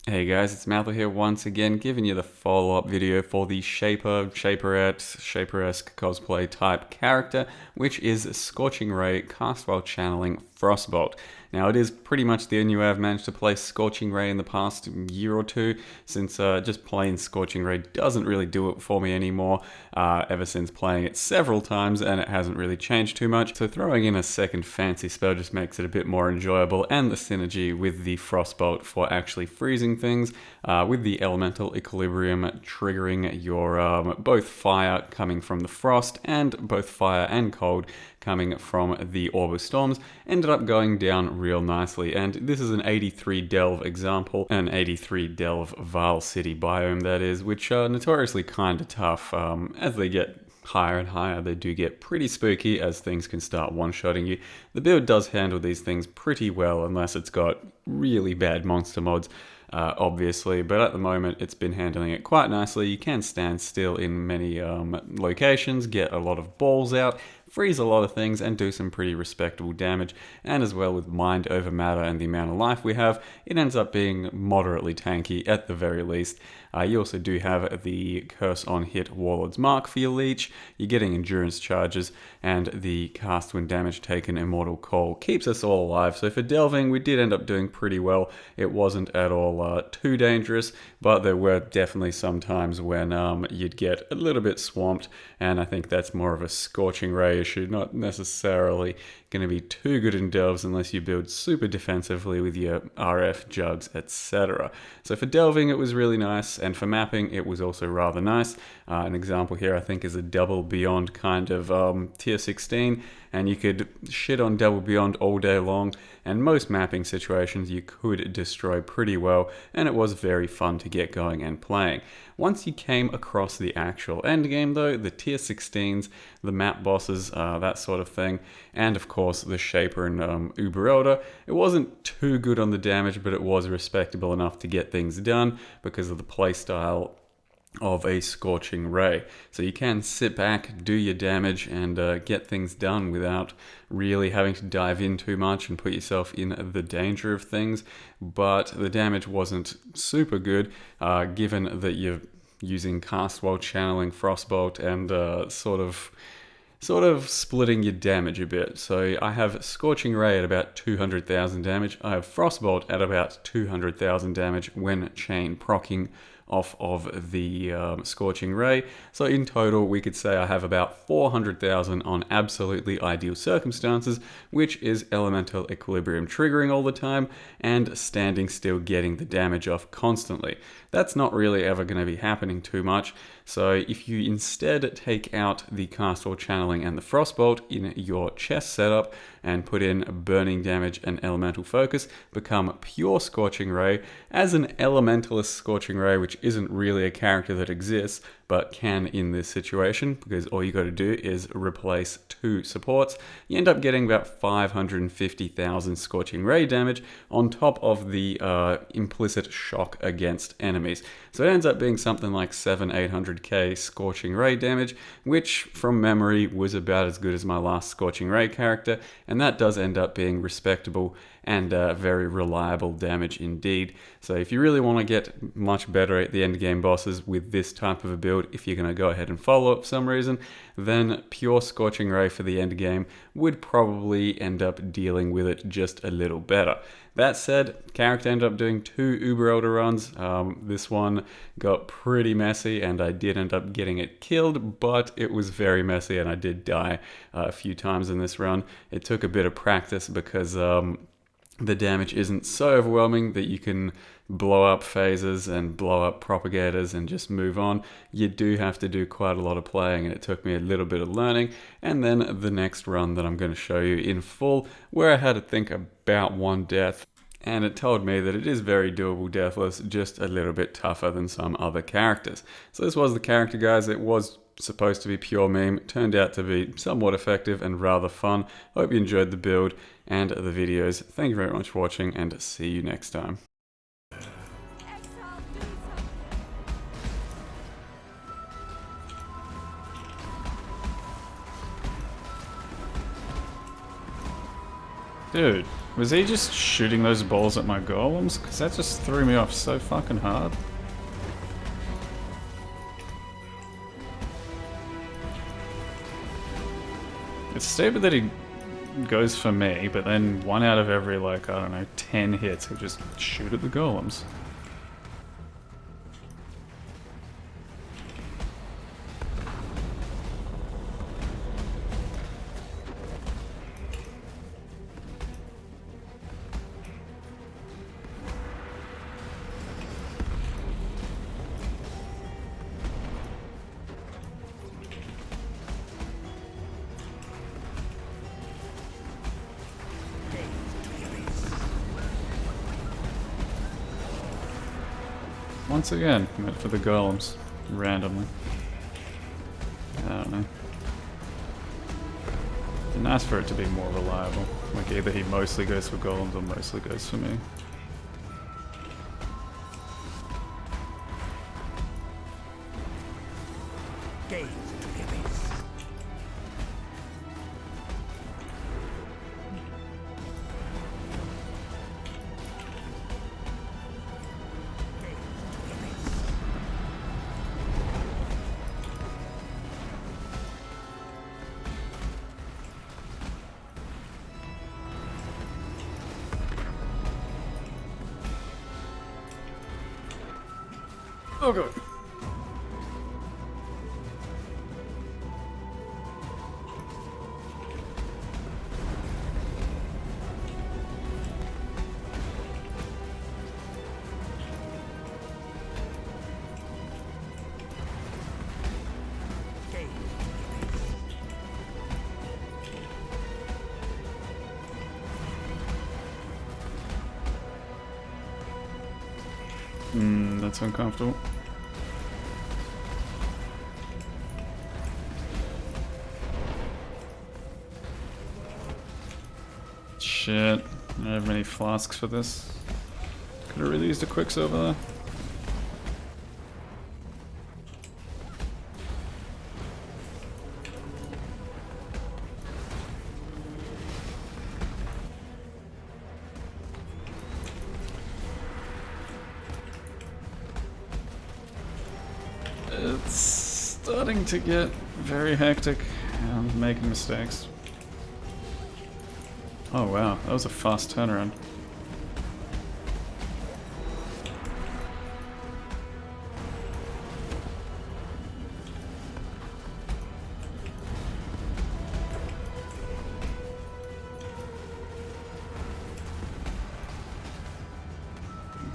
Hey guys, it's Mather here once again, giving you the follow-up video for the Shaperesque cosplay type character, which is Scorching Ray cast while channeling Frostbolt. Now, it is pretty much the only way I've managed to play Scorching Ray in the past year or two, since just plain Scorching Ray doesn't really do it for me anymore, ever since playing it several times, and it hasn't really changed too much. So throwing in a second fancy spell just makes it a bit more enjoyable, and the synergy with the Frostbolt for actually freezing things, with the Elemental Equilibrium triggering your both fire coming from the frost and both fire and cold coming from the Orb of Storms, ended up going down real nicely. And this is an 83 Delve example, an 83 Delve Vaal City biome that is, which are notoriously kind of tough. As they get higher and higher, they do get pretty spooky as things can start one-shotting you. The build does handle these things pretty well unless it's got really bad monster mods. Obviously, but at the moment it's been handling it quite nicely. You can stand still in many locations, get a lot of balls out, freeze a lot of things, and do some pretty respectable damage. And as well, with mind over matter and the amount of life we have, it ends up being moderately tanky at the very least. You also do have the Curse on Hit Warlord's Mark for your leech. You're getting endurance charges, and the cast when damage taken Immortal Call keeps us all alive. So for delving, we did end up doing pretty well. It wasn't at all too dangerous, but there were definitely some times when you'd get a little bit swamped, and I think that's more of a Scorching Ray issue, not necessarily going to be too good in delves unless you build super defensively with your RF jugs, etc. So for delving, it was really nice, and for mapping, it was also rather nice. An example here, I think, is a Double Beyond kind of tier 16, and you could shit on Double Beyond all day long, and most mapping situations you could destroy pretty well, and it was very fun to get going and playing. Once you came across the actual endgame though, the tier 16s, the map bosses, that sort of thing, and of course the Shaper and Uber Elder, it wasn't too good on the damage, but it was respectable enough to get things done because of the playstyle of a Scorching Ray. So you can sit back, do your damage, and get things done without really having to dive in too much and put yourself in the danger of things. But the damage wasn't super good, given that you're using cast while channeling Frostbolt and sort of splitting your damage a bit. So I have Scorching Ray at about 200,000 damage. I have Frostbolt at about 200,000 damage when chain proccing off of the Scorching Ray. So in total, we could say I have about 400,000 on absolutely ideal circumstances, which is Elemental Equilibrium triggering all the time and standing still getting the damage off constantly. That's not really ever going to be happening too much. So if you instead take out the cast while channeling and the Frostbolt in your chest setup and put in burning damage and elemental focus, become pure Scorching Ray as an Elementalist Scorching Ray, which isn't really a character that exists, but can in this situation, because all you got to do is replace 2 supports. You end up getting about 550,000 Scorching Ray damage on top of the implicit shock against enemies. So it ends up being something like 700-800k Scorching Ray damage, which from memory was about as good as my last Scorching Ray character, and that does end up being respectable and very reliable damage indeed. So if you really want to get much better at the end game bosses with this type of a build, if you're going to go ahead and follow it for some reason, then pure Scorching Ray for the end game would probably end up dealing with it just a little better. That said, character ended up doing 2 Uber Elder runs. This one got pretty messy and I did end up getting it killed, but it was very messy and I did die a few times in this run. It took a bit of practice because the damage isn't so overwhelming that you can blow up phases and blow up propagators and just move on. You do have to do quite a lot of playing, and it took me a little bit of learning. And then the next run that I'm going to show you in full, where I had to think about 1 death, and it told me that it is very doable deathless, just a little bit tougher than some other characters. So this was the character, guys. It was supposed to be pure meme, turned out to be somewhat effective and rather fun. Hope you enjoyed the build and the videos. Thank you very much for watching, and see you next time. Dude, was he just shooting those balls at my golems? Because that just threw me off so fucking hard. It's stupid that he goes for me, but then 1 out of every, like, I don't know, 10 hits, he'll just shoot at the golems. Once again, went for the golems, randomly. I don't know. It'd be nice for it to be more reliable. Like either he mostly goes for golems or mostly goes for me. Oh god. That's uncomfortable. Shit, I don't have many flasks for this. Could have really used a Quicksilver there. It's starting to get very hectic and I'm making mistakes. Oh wow, that was a fast turnaround.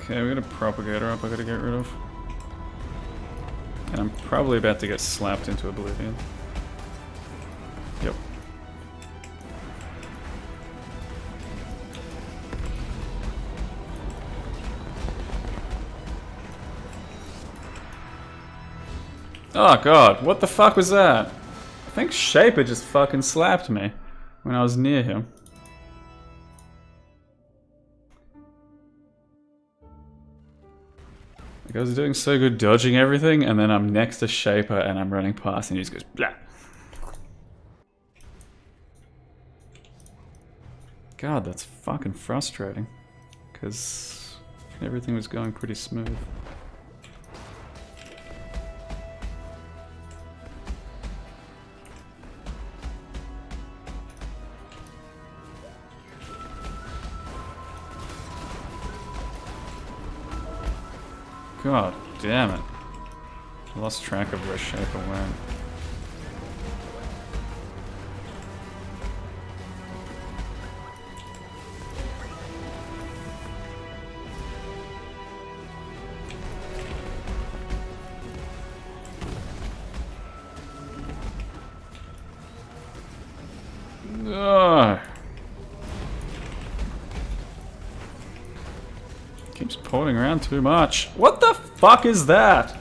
Okay, we got a propagator up I gotta get rid of. And I'm probably about to get slapped into oblivion. Yep. Oh god, what the fuck was that? I think Shaper just fucking slapped me when I was near him. Like I was doing so good dodging everything and then I'm next to Shaper and I'm running past and he just goes blah. God, that's fucking frustrating. Because everything was going pretty smooth. God damn it. I lost track of where Shaper went. Ugh. Keeps porting around too much. What the fuck is that?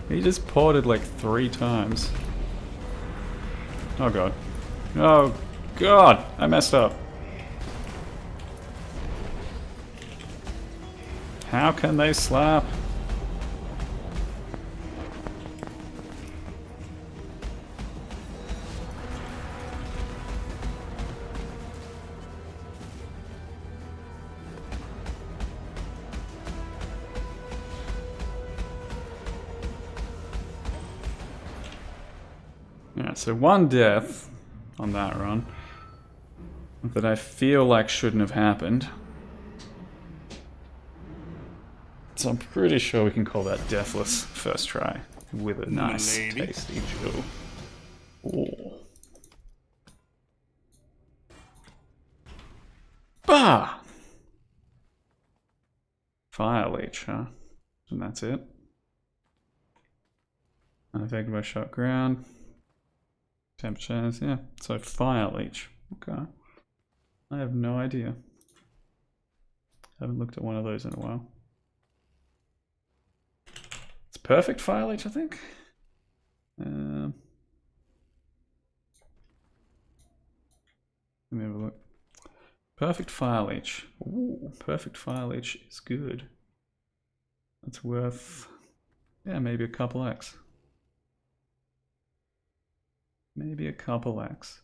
He just ported like 3 times. Oh god. Oh god, I messed up. How can they slap? Alright, so one death on that run that I feel like shouldn't have happened. So I'm pretty sure we can call that deathless first try with a nice tasty Joe. Ooh. Bah! Fire leech, huh? And that's it. Unaffected by shot ground. Temperatures, yeah. So fire leech. Okay. I have no idea. Haven't looked at one of those in a while. It's perfect fire leech, I think. Let me have a look. Perfect fire leech. Ooh, perfect fire leech is good. That's worth, yeah, maybe a couple X. Maybe a couple X.